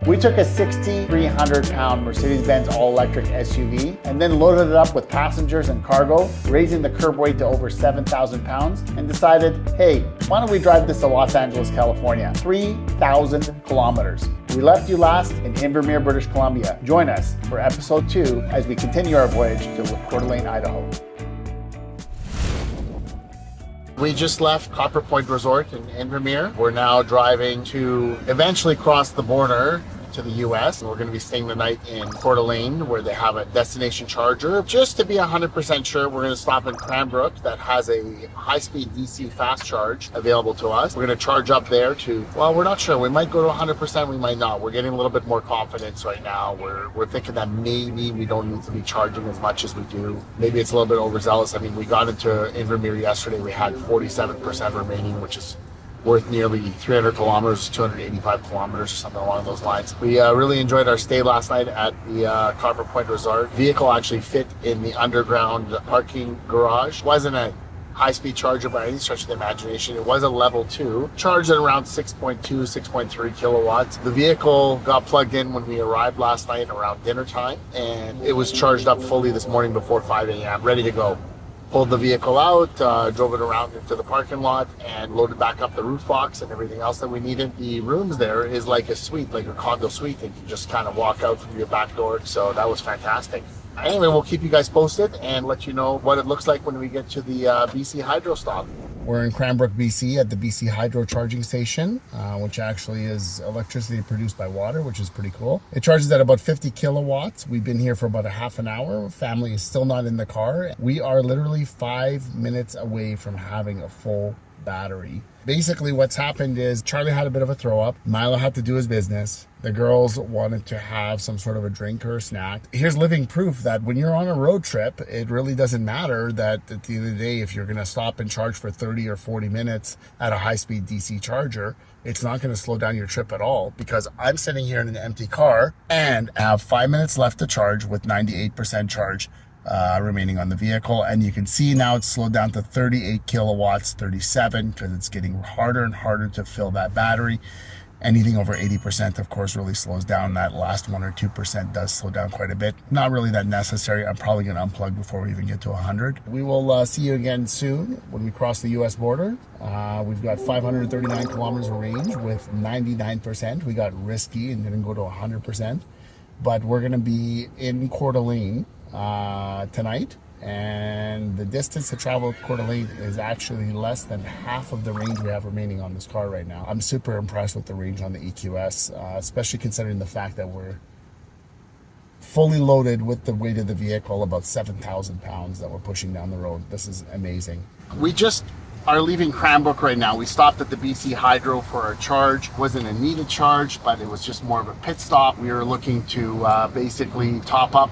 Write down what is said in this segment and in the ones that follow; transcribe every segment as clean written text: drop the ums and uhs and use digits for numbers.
We took a 6,300-pound Mercedes-Benz all-electric SUV and then loaded it up with passengers and cargo, raising the curb weight to over 7,000 pounds, and decided, hey, why don't we drive this to Los Angeles, California? 3,000 kilometers. We left you last in Invermere, British Columbia. Join us for episode 2 as we continue our voyage to Coeur d'Alene, Idaho. We just left Copper Point Resort in Invermere. We're now driving to eventually cross the border to the US. We're going to be staying the night in Coeur d'Alene where they have a destination charger. Just to be 100% sure, we're going to stop in Cranbrook that has a high-speed DC fast charge available to us. We're going to charge up there to, well, we're not sure. We might go to 100%, we might not. We're getting a little bit more confidence right now. We're thinking that maybe we don't need to be charging as much as we do. Maybe it's a little bit overzealous. I mean, we got into Invermere yesterday. We had 47% remaining, which is worth nearly 300 kilometers, 285 kilometers or something along those lines. We really enjoyed our stay last night at the Copper Point Resort. Vehicle actually fit in the underground parking garage. Wasn't a high-speed charger by any stretch of the imagination. It was a level 2, charged at around 6.2, 6.3 kilowatts. The vehicle got plugged in when we arrived last night around dinner time, and it was charged up fully this morning before 5 a.m., ready to go. Pulled the vehicle out, drove it around into the parking lot, and loaded back up the roof box and everything else that we needed. The rooms there is like a suite, like a condo suite, and you just kind of walk out from your back door. So that was fantastic. Anyway, we'll keep you guys posted and let you know what it looks like when we get to the BC Hydro stop. We're in Cranbrook, BC at the BC Hydro charging station, which actually is electricity produced by water, which is pretty cool. It charges at about 50 kilowatts. We've been here for about a half an hour. Family is still not in the car. We are literally 5 minutes away from having a full battery. Basically what's happened is Charlie had a bit of a throw up. Milo had to do his business. The girls wanted to have some sort of a drink or a snack. Here's living proof that when you're on a road trip, it really doesn't matter that at the end of the day, if you're going to stop and charge for 30 or 40 minutes at a high-speed DC charger, it's not going to slow down your trip at all, because I'm sitting here in an empty car and I have 5 minutes left to charge with 98% charge remaining on the vehicle, and you can see now it's slowed down to 38 kilowatts, 37, because it's getting harder and harder to fill that battery. Anything over 80%, of course, really slows down. That last 1 or 2% does slow down quite a bit. Not really that necessary. I'm probably going to unplug before we even get to 100. We will see you again soon when we cross the US border. We've got 539 kilometers of range with 99%. We got risky and didn't go to 100%, but we're going to be in Coeur d'Alene tonight, and the distance to travel to Coeur d'Alene is actually less than half of the range we have remaining on this car right now. I'm super impressed with the range on the EQS, especially considering the fact that we're fully loaded with the weight of the vehicle, about 7,000 pounds that we're pushing down the road. This is amazing. We just are leaving Cranbrook right now. We stopped at the BC Hydro for our charge. It wasn't a needed charge, but it was just more of a pit stop. We were looking to basically top up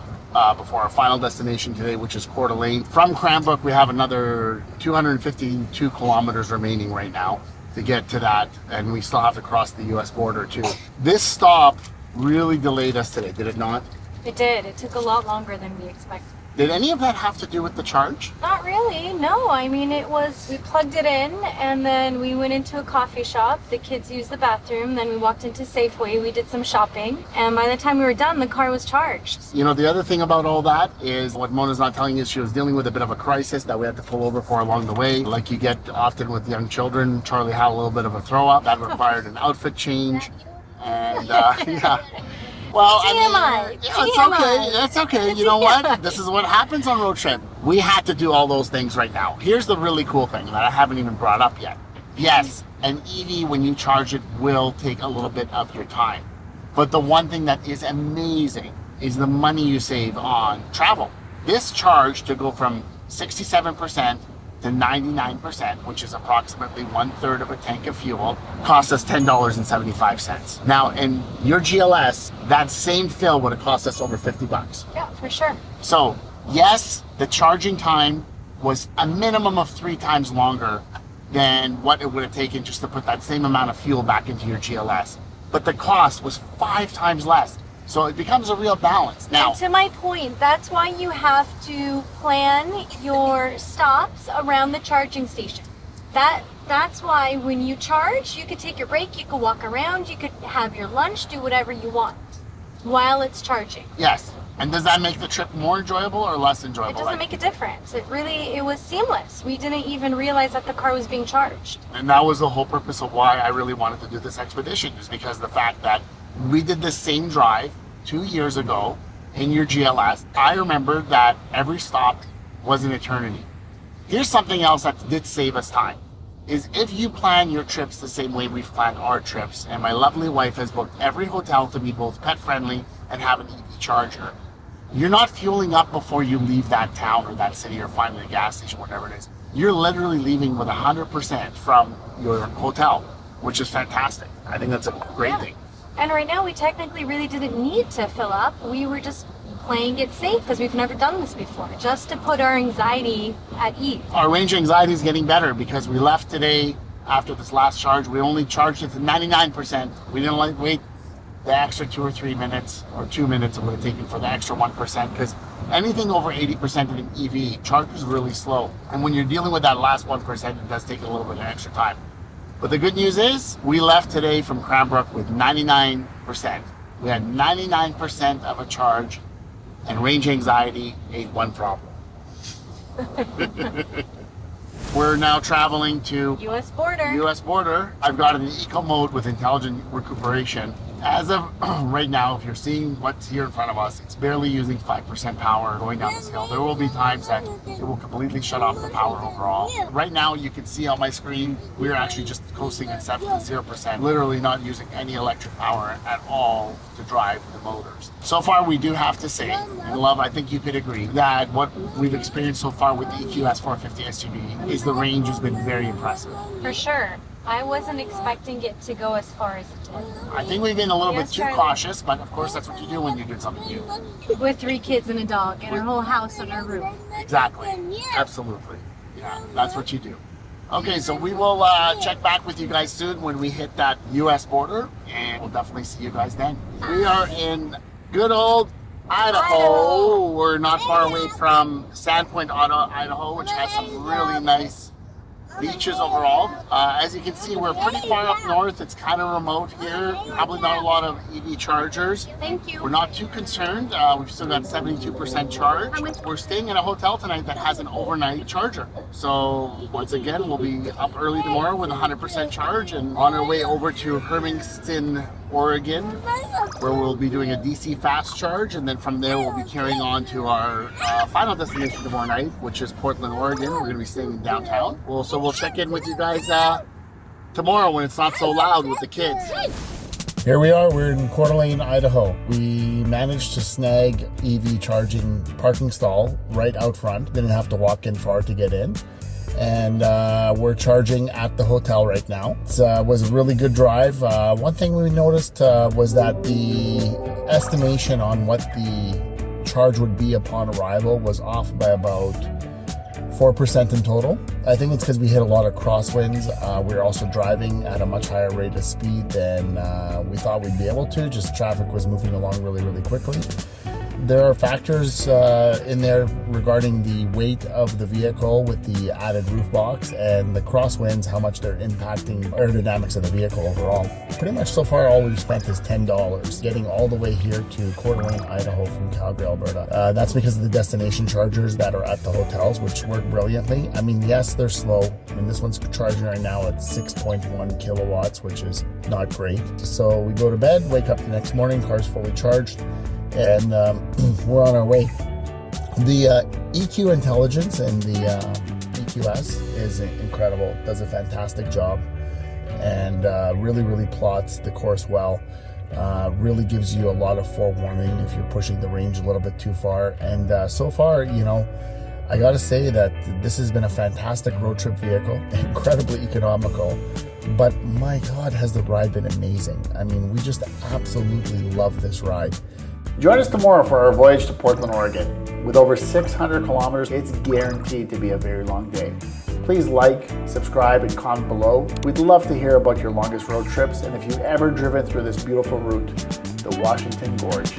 before our final destination today, which is Coeur d'Alene. From Cranbrook, we have another 252 kilometers remaining right now to get to that, and we still have to cross the US border too. This stop really delayed us today, did it not? It did. It took a lot longer than we expected. Did any of that have to do with the charge? Not really, no. I mean, we plugged it in and then we went into a coffee shop. The kids used the bathroom. Then we walked into Safeway. We did some shopping. And by the time we were done, the car was charged. You know, the other thing about all that is what Mona's not telling you is she was dealing with a bit of a crisis that we had to pull over for along the way. Like you get often with young children. Charlie had a little bit of a throw up. That required an outfit change. And yeah. Well, I mean, it's okay. It's okay. You know what? This is what happens on road trip. We had to do all those things right now. Here's the really cool thing that I haven't even brought up yet. Yes, an EV, when you charge it, will take a little bit of your time. But the one thing that is amazing is the money you save on travel. This charge to go from 67% to 99%, which is approximately 1/3 of a tank of fuel, cost us $10.75. Now, in your GLS, that same fill would have cost us over $50. Yeah, for sure. So, yes, the charging time was a minimum of 3 times longer than what it would have taken just to put that same amount of fuel back into your GLS. But the cost was 5 times less. So it becomes a real balance. Now, and to my point, that's why you have to plan your stops around the charging station. That That's why when you charge, you could take your break, you could walk around, you could have your lunch, do whatever you want while it's charging. Yes. And does that make the trip more enjoyable or less enjoyable? It doesn't make a difference. It was seamless. We didn't even realize that the car was being charged. And that was the whole purpose of why I really wanted to do this expedition, is because the fact that we did the same drive 2 years ago in your GLS. I remember that every stop was an eternity. Here's something else that did save us time, is if you plan your trips the same way we've planned our trips, and my lovely wife has booked every hotel to be both pet friendly and have an EV charger, you're not fueling up before you leave that town or that city or finding a gas station, whatever it is. You're literally leaving with 100% from your hotel, which is fantastic. I think that's a great thing. And right now we technically really didn't need to fill up. We were just playing it safe because we've never done this before, just to put our anxiety at ease. Our range anxiety is getting better because we left today after this last charge. We only charged it to 99%. We didn't wait the extra 2 or 3 minutes, or 2 minutes it would have taken for the extra 1%, because anything over 80% in an EV charges really slow. And when you're dealing with that last 1%, it does take a little bit of extra time. But the good news is we left today from Cranbrook with 99%. We had 99% of a charge, and range anxiety ain't one problem. We're now traveling to US border. I've got an eco mode with intelligent recuperation. As of right now, if you're seeing what's here in front of us, it's barely using 5% power going down this hill. There will be times that it will completely shut off the power overall. Right now, you can see on my screen, we're actually just coasting at 0%, literally not using any electric power at all to drive the motors. So far, we do have to say, and Love, I think you could agree, that what we've experienced so far with the EQS 450 SUV is the range has been very impressive. For sure. I wasn't expecting it to go as far as it did. I think we've been a little bit too cautious, but of course that's what you do when you do something new. With 3 kids and a dog and our whole house on our roof. Exactly. Absolutely. Yeah, that's what you do. Okay, so we will check back with you guys soon when we hit that US border, and we'll definitely see you guys then. We are in good old Idaho. We're not far away from Sandpoint, Idaho, which has some really nice beaches overall. As you can see, we're pretty far up north. It's kind of remote here. Probably not a lot of EV chargers. Thank you. We're not too concerned. We've still got 72% charge. We're staying in a hotel tonight that has an overnight charger. So once again, we'll be up early tomorrow with 100% charge and on our way over to Hermiston, Oregon, where we'll be doing a DC fast charge, and then from there we'll be carrying on to our final destination tomorrow night, which is Portland, Oregon. We're going to be staying in downtown. So we'll check in with you guys tomorrow when it's not so loud with the kids. Here we are, we're in Coeur d'Alene, Idaho. We managed to snag EV charging parking stall right out front. Didn't have to walk in far to get in. And we're charging at the hotel right now. It was a really good drive. One thing we noticed was that the estimation on what the charge would be upon arrival was off by about 4% in total. I think it's because we hit a lot of crosswinds. We were also driving at a much higher rate of speed than we thought we'd be able to. Just traffic was moving along really, really quickly. There are factors in there regarding the weight of the vehicle with the added roof box and the crosswinds, how much they're impacting aerodynamics of the vehicle overall. Pretty much so far all we've spent is $10 getting all the way here to Coeur d'Alene, Idaho from Calgary, Alberta. That's because of the destination chargers that are at the hotels, which work brilliantly. I mean, yes, they're slow. I mean, this one's charging right now at 6.1 kilowatts, which is not great. So we go to bed, wake up the next morning, car's fully charged, and we're on our way. The EQ intelligence in the EQS is incredible. Does a fantastic job, and really plots the course well. Really gives you a lot of forewarning if you're pushing the range a little bit too far. And so far, you know, I gotta say that this has been a fantastic road trip vehicle, incredibly economical. But my God, has the ride been amazing. I mean, we just absolutely love this ride. Join us tomorrow for our voyage to Portland, Oregon. With over 600 kilometers, it's guaranteed to be a very long day. Please like, subscribe, and comment below. We'd love to hear about your longest road trips and if you've ever driven through this beautiful route, the Washington Gorge.